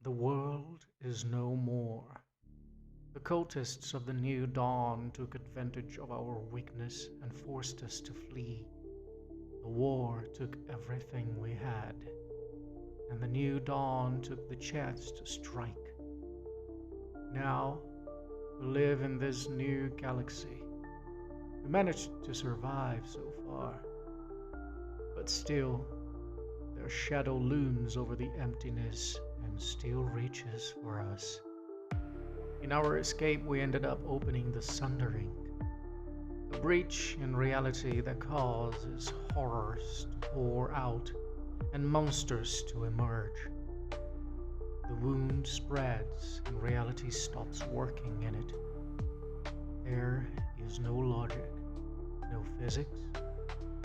The world is no more. The cultists of the New Dawn took advantage of our weakness and forced us to flee. The war took everything we had, and the New Dawn took the chance to strike. Now, we live in this new galaxy. We managed to survive so far, but still, their shadow looms over the emptiness and still reaches for us. In our escape, we ended up opening the Sundering, a breach in reality that causes horrors to pour out and monsters to emerge. The wound spreads and reality stops working in it. There is no logic, no physics,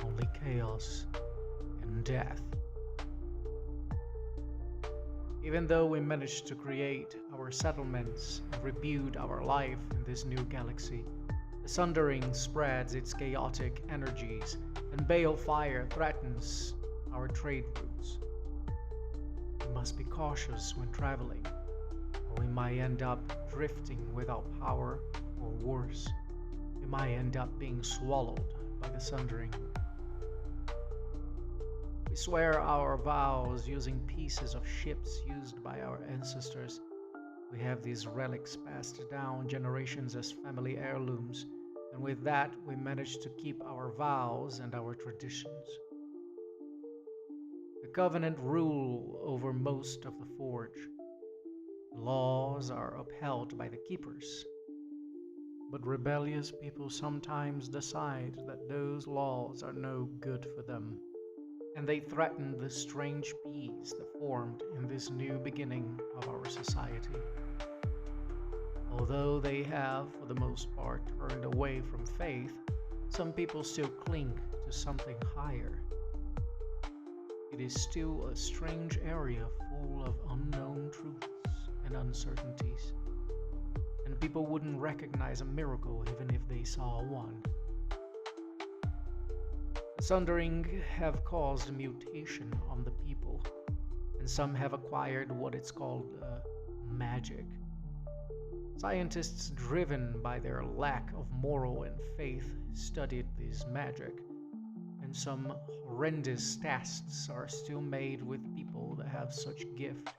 only chaos and death. Even though we managed to create our settlements and rebuild our life in this new galaxy, the Sundering spreads its chaotic energies and balefire threatens our trade routes. We must be cautious when traveling, or we might end up drifting without power, or worse, we might end up being swallowed by the Sundering. We swear our vows using pieces of ships used by our ancestors. We have these relics passed down generations as family heirlooms, and with that we manage to keep our vows and our traditions. The Covenant rule over most of the Forge. The laws are upheld by the Keepers, but rebellious people sometimes decide that those laws are no good for them, and they threaten the strange peace that formed in this new beginning of our society. Although they have, for the most part, turned away from faith, some people still cling to something higher. It is still a strange area full of unknown truths and uncertainties, and people wouldn't recognize a miracle even if they saw one. The Sundering have caused mutation on the people, and some have acquired what is called magic. Scientists driven by their lack of moral and faith studied this magic, and some horrendous tests are still made with people that have such gift,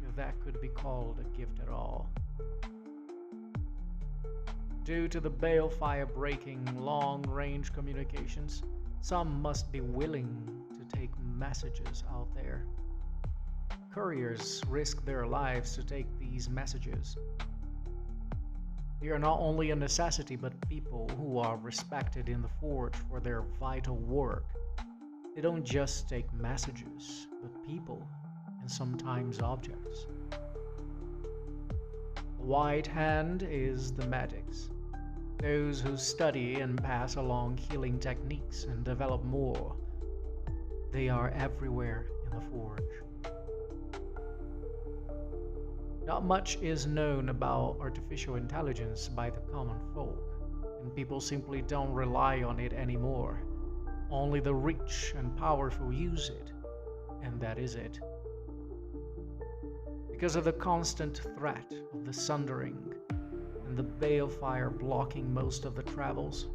if that could be called a gift at all. Due to the balefire breaking long-range communications, some must be willing to take messages out there. Couriers risk their lives to take these messages. They are not only a necessity, but people who are respected in the Forge for their vital work. They don't just take messages, but people, and sometimes objects. The White Hand is the medics, those who study and pass along healing techniques and develop more. They are everywhere in the Forge. Not much is known about artificial intelligence by the common folk, and people simply don't rely on it anymore. Only the rich and powerful use it, and that is it. Because of the constant threat of the Sundering and the balefire blocking most of the travels,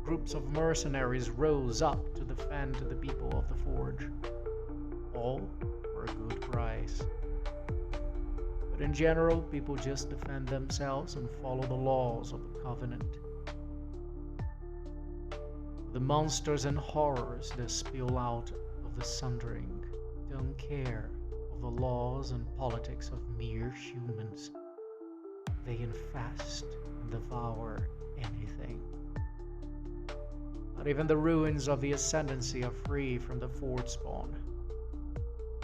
groups of mercenaries rose up to defend the people of the Forge, all for a good price. But in general, people just defend themselves and follow the laws of the Covenant. The monsters and horrors that spill out of the Sundering don't care of the laws and politics of mere humans. They infest and devour anything. Not even the ruins of the Ascendancy are free from the Forge spawn.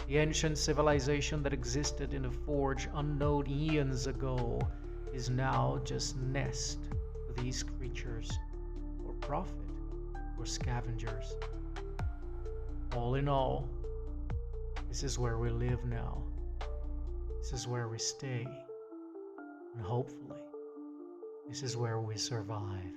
The ancient civilization that existed in the Forge unknown eons ago is now just nest for these creatures, for profit, or scavengers. All in all, this is where we live now. This is where we stay. And hopefully, this is where we survive.